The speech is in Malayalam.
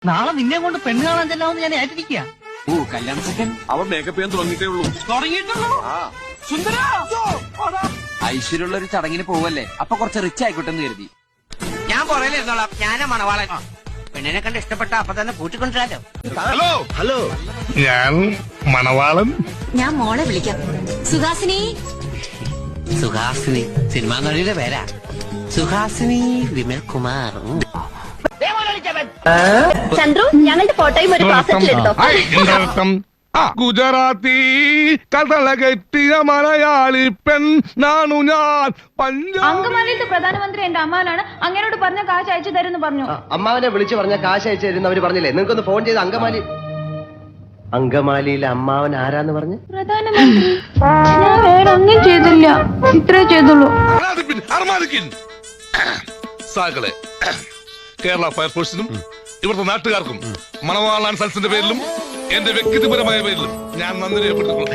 നാളെ നിന്നെ കൊണ്ട് പെണ്ണ് കാണാൻ ചെല്ലാമെന്ന് ഞാൻ ഏറ്റിരിക്കുക. ഓ കല്യാണ സെക്കൻ അവൻ മേക്കപ്പ് ചെയ്യാൻ തുടങ്ങിയിട്ടേ ഉള്ളൂ. ഐശ്വര്യമുള്ള ഒരു ചടങ്ങിന് പോവല്ലേ, അപ്പൊ കുറച്ച് റിച്ച് ആയിക്കോട്ടെ എന്ന് കരുതി. ഞാൻ പുറകിലിരുന്നോളാം. ഞാനാ മണവാളൻ. പെണ്ണിനെ കണ്ട് ഇഷ്ടപ്പെട്ട അപ്പൊ തന്നെ കൂട്ടിക്കൊണ്ടിരാലോ. ഹലോ ഹലോ, ഞാൻ മണവാളൻ. ഞാൻ മോളെ വിളിക്കാം. സുഹാസിനി. സുഹാസിനി സിനിമാ നടിയുടെ പേരാ. സുഹാസിനി വിമൽ കുമാർ. ചന്ദ്രു, ഞങ്ങളുടെ ഫോട്ടോയും ഒരു ക്ലോസറ്റിലെടുത്തോ. ഗുജറാത്തി കഥളകെട്ടിയ മലയാളി പെൺ നാണു ഞാൻ. അങ്കമാലിയിലത്തെ പ്രധാനമന്ത്രി എന്റെ അമ്മാനാണ്. അങ്ങനോട് പറഞ്ഞ കാശ് അയച്ചു തരുമെന്ന് പറഞ്ഞു. അമ്മാവനെ വിളിച്ചു പറഞ്ഞ കാശ് അയച്ചു തരുന്നവര് പറഞ്ഞില്ലേ? നിങ്ങൾക്കൊന്ന് ഫോൺ ചെയ്ത് അങ്കമാലിയിലെ അമ്മാവൻ ആരാന്ന് പറഞ്ഞു? പ്രധാനമന്ത്രി. ഞാൻ വേറെ ഒന്നും ചെയ്തില്ല, ഇത്രേ ചെയ്തുള്ളൂ. സാകളെ കേരള ഫയർഫോഴ്സിനും ഇവിടുത്തെ നാട്ടുകാർക്കും മണവാളാൻ സൽസിന്റെ പേരിലും എന്റെ വ്യക്തിപരമായ പേരിലും ഞാൻ നന്ദി രേഖപ്പെടുത്തിക്കൊള്ളു.